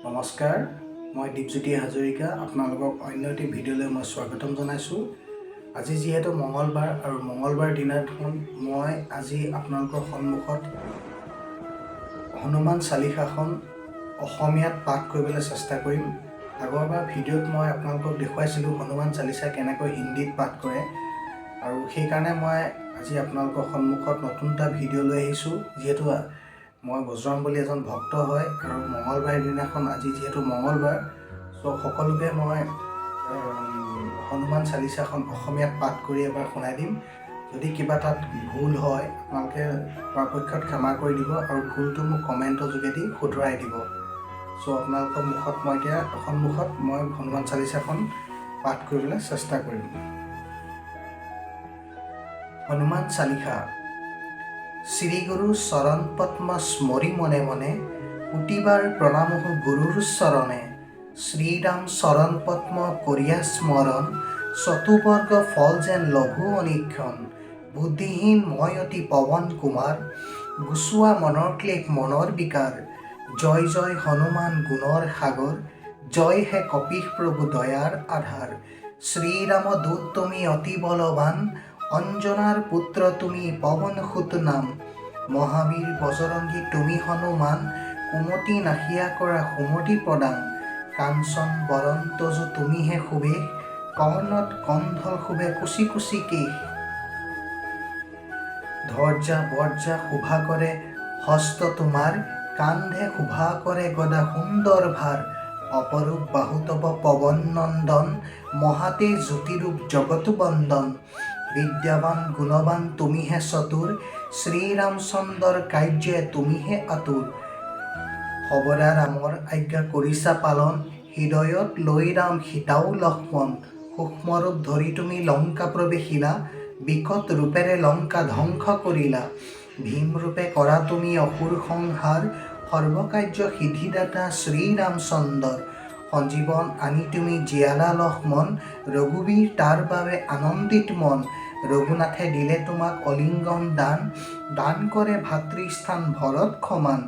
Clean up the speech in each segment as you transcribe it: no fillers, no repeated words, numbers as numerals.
নমস্কাৰ, মই দীপজ্যোতি হাজৰিকা আপোনালোকক অন্য এটি ভিডিঅ'লৈ মই স্বাগতম জনাইছোঁ। আজি যিহেতু মঙলবাৰ আৰু মঙলবাৰ দিনাখন মই আজি আপোনালোকৰ সন্মুখত হনুমান চালিসাখন অসমীয়াত পাঠ কৰিবলৈ চেষ্টা কৰিম। আগৰবাৰ ভিডিঅ'ত মই আপোনালোকক দেখুৱাইছিলোঁ হনুমান চালিসা কেনেকৈ হিন্দীত পাঠ কৰে, আৰু সেইকাৰণে মই আজি আপোনালোকৰ সন্মুখত নতুন এটা ভিডিঅ' লৈ আহিছোঁ। যিহেতু মই বজৰংবলী এজন ভক্ত হয় আৰু মঙলবাৰ দিনাখন আজি যিহেতু মঙলবাৰ, সকলোকে মই হনুমান চালিসাখন অসমীয়াত পাঠ কৰি এবাৰ শুনাই দিম। যদি কিবা তাত ভুল হয় আপোনালোকে পৰাপক্ষত ক্ষমা কৰি দিব আৰু ভুলটো মোক কমেণ্টৰ যোগেদি শুধৰাই দিব। আপোনালোকৰ সন্মুখত মই হনুমান চালিসাখন পাঠ কৰিবলৈ চেষ্টা কৰিম। হনুমান চালিসা। শ্ৰী গুৰু চৰণ পদ্ম স্মৰি মনে মনে, কোটিবাৰ প্ৰণামহো গুৰুৰ চৰণে। শ্ৰীৰাম চৰণ পদ্ম কৰিয়া স্মৰণ, চতুবৰ্গ ফল যেন লঘু অনীক্ষণ। বুদ্ধিহীন মই অতি পৱন কুমাৰ, গুচোৱা মনৰ ক্লেশ মনৰ বিকাৰ। জয় জয় হনুমান গুণৰ সাগৰ, জয় হে কপিহ প্ৰভু দয়াৰ আধাৰ। শ্ৰীৰাম দূত তুমি অতি বলৱান, অঞ্জনাৰ পুত্ৰ তুমি পৱন সুত নাম। মহাবীৰ বজৰংগী তুমি হনুমান, কুমতি নাশিয়া কৰা সুমতি প্ৰদান। কাঞ্চন বৰণ তজু তুমিহে সুবেশ, কৰ্ণত কণ্ঠল শোভে কুচি কুচি কেশ। ধ্বজা বৰ্জা শোভা কৰে হস্ত তোমাৰ, কান্ধে শোভা কৰে গদা সুন্দৰ ভাৰ। অপৰূপ বাহু তব পৱন নন্দন, মহাতে জ্যোতিৰূপ জগত বন্দন। বিদ্যাবান গুণবান তুমিহে চতুৰ, শ্ৰীৰামচন্দ্ৰৰ কাৰ্যে তুমিহে আতুৰ। সবদা ৰামৰ আজ্ঞা কৰিছা পালন, হৃদয়ত লৈ ৰাম সীতাও লক্ষ্মণ। সূক্ষ্ম ৰূপ ধৰি তুমি লংকা প্ৰৱেশিলা, বিকট ৰূপেৰে লংকা ধ্বংস কৰিলা। ভীম ৰূপে কৰা তুমি অসুৰ সংহাৰ, সৰ্বকাৰ্য সিদ্ধিদাতা শ্ৰীৰামচন্দ্ৰৰ। সঞ্জীৱন আনি তুমি জীয়ালা লক্ষ্মণ, ৰঘুবীৰ তাৰ বাবে আনন্দিত মন। ৰঘুনাথে দিলে তোমাক অলিংগন দান, দান কৰে ভাতৃস্থান ভৰত সমান।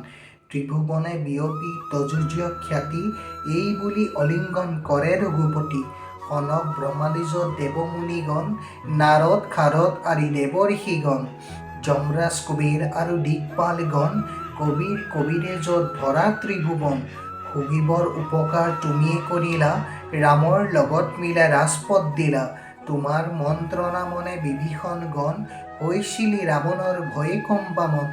ত্ৰিভুৱনে বিয়পি তজুজীয় খ্যাতি, এই বুলি অলিংগন কৰে ৰঘুপতি। কনক ব্ৰহ্মাদিজ দেৱমুনিগণ, নাৰদ খাৰদ আদি দেৱঋষিগণ। যমৰাজ কুবেৰ আৰু দিকপালগণ, কবিৰ কবিৰে য'ত ভৰা ত্ৰিভুৱন। ভোগীবৰ উপকাৰ তুমিয়ে কৰিলা, ৰামৰ লগত মিলাই ৰাজপদ দিলা। তোমাৰ মন্ত্ৰণা মনে বিভীষণ গণ, হৈছিলি ৰাৱণৰ ভয়ে কম্পামন।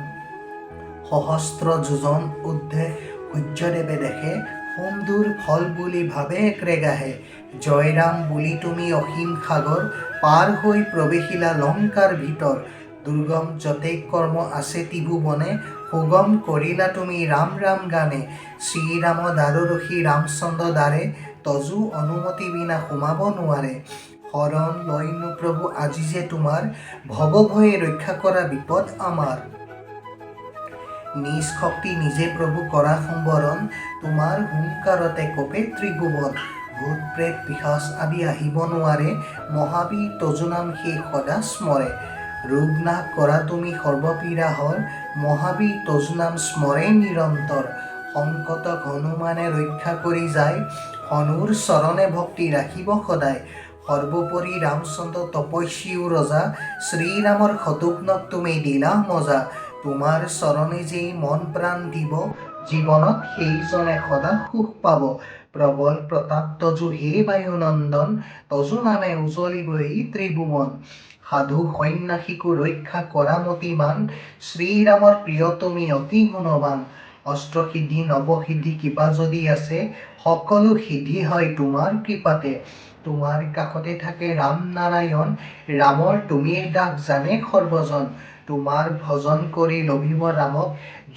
সহস্ৰ যোজন ঊৰ্ধ্বে সূৰ্যদেৱে দেখে, সোমদূৰ ফল বুলি ভাবে এক্ৰেগাহে। জয়ৰাম বুলি তুমি অসীম সাগৰ, পাৰ হৈ প্ৰৱেশিলা লংকাৰ ভিতৰ। দুৰ্গম যতেই কৰ্ম আছে ত্ৰিভুৱনে, সুগম কৰিলা তুমি ৰাম ৰাম গানে। শ্ৰীৰাম দাৰুৰসী ৰামচন্দ্ৰ দ্বাৰে, তজু অনুমতি বিনা সোমাব নোৱাৰে। শৰণ লৈনো প্ৰভু আজি যে তোমাৰ, ভৱ ভয়ে ৰক্ষা কৰা বিপদ আমাৰ। নিজ শক্তি নিজে প্ৰভু কৰা সম্বৰণ, তোমাৰ হুংকাৰতে কঁপে ত্ৰিভুৱন। ভূত প্ৰেত পিশাচ আদি আহিব নোৱাৰে, মহাবীৰ তজু নাম সেই সদা স্মৰে। ৰোগ নাশ কৰা তুমি সৰ্বপীড়া হৰ, মহাবীৰ তজু নাম স্মৰে নিৰন্তৰ। সংকটক হনুমানে ৰক্ষা কৰি যায়, হনুৰ চৰণে ভক্তি ৰাখিব সদায়। সৰ্বোপৰি ৰামচন্দ্ৰ তপস্বীও ৰজা, শ্ৰীৰামৰ শত্ৰুঘ্নক তুমি দিলা মজা। তোমাৰ চৰণে যেই মন প্ৰাণ দিব, জীৱনত সেইজনে সদা সুখ পাব। প্ৰবল প্ৰতাপ তজু হে বায়ুনন্দন, তজু নামে উজলিব এই ত্ৰিভুৱন। সাধু সন্ন্যাসীকো ৰক্ষা কৰা মতিমান, শ্ৰীৰামৰ প্ৰিয় তুমি অতি গুণৱান। অষ্টসিদ্ধি নৱসিদ্ধি কিবা যদি আছে, সকলো সিদ্ধি হয় তোমাৰ কৃপাতে। তোমাৰ কাষতে থাকে ৰাম নাৰায়ণ, ৰামৰ তুমিয়ে দাস জানে সৰ্বজন। তোমাৰ ভজন কৰি লভিব ৰামক,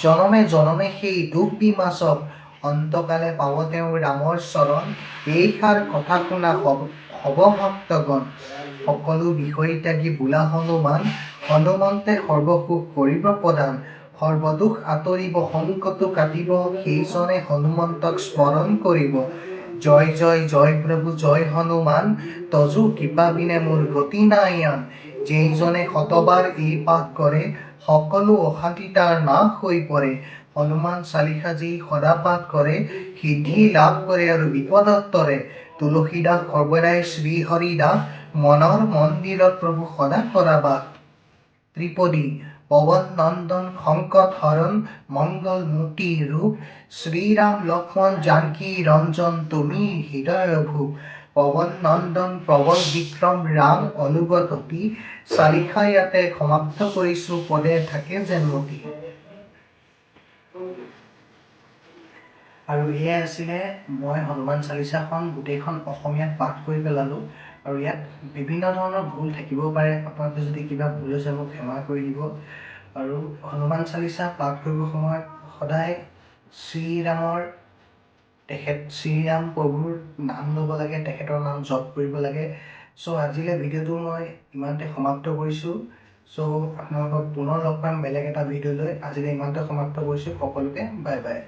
জনমে জনমে সেই দুখ বিমাচক। অন্তকালে পাব তেওঁ ৰামৰ চৰণ, এইষাৰ কথা শুনা হব ভক্তগণ। সকলো বিষয় ত্যাগী বোলা হনুমান, হনুমন্তে সৰ্বসুখ কৰিব প্ৰদান। সৰ্বদুখ আঁতৰিব সংকটো কাটিব, সেইজনে হনুমন্তক স্মৰণ কৰিব। জয় জয় জয় প্ৰভু জয় হনুমান, তজু কৃপা বিনে মোৰ গতি নাই আন। যেইজনে শতবাৰ এই পাঠ কৰে, সকলো অশান্তি তাৰ নাশ হৈ পৰে। হনুমান চালিসা যি সদা পাঠ কৰে সিদ্ধি লাভ কৰে আৰু বিপদত তৰে। তুলসীদাস সৰ্বদাই শ্ৰীহৰি দাস মনৰ মন্দিৰত প্ৰভু সদা সদা বাস। ত্ৰিপদী পৱন নন্দন সংকট হৰণ মংগল মূৰ্তি ৰূপ শ্ৰীৰাম লক্ষ্মণ জানকী ৰঞ্জন তুমি হৃদয় ভূপ। পৱন নন্দন প্ৰবল বিক্ৰম ৰাম অনুগত অতি চালিসা ইয়াতে সমাপ্ত কৰিছোঁ পদে থাকে যেন মতি। আৰু এয়াই আছিলে মই হনুমান চালিচাখন গোটেইখন অসমীয়াত পাঠ কৰি পেলালোঁ। আৰু ইয়াত বিভিন্ন ধৰণৰ ভুল থাকিব পাৰে, আপোনালোকে যদি কিবা ভুল হৈছে মোক ক্ষমা কৰি দিব। আৰু হনুমান চালিচা পাঠ কৰিবৰ সময়ত সদায় শ্ৰীৰাম প্ৰভুৰ নাম ল'ব লাগে, তেখেতৰ নাম জপ কৰিব লাগে। চ' আজিলৈ ভিডিঅ'টো মই ইমানতে সমাপ্ত কৰিছোঁ। চ' আপোনালোকক পুনৰ লগ পাম বেলেগ এটা ভিডিঅ' লৈ। আজিলৈ ইমানতে সমাপ্ত কৰিছোঁ। সকলোকে বাই বাই।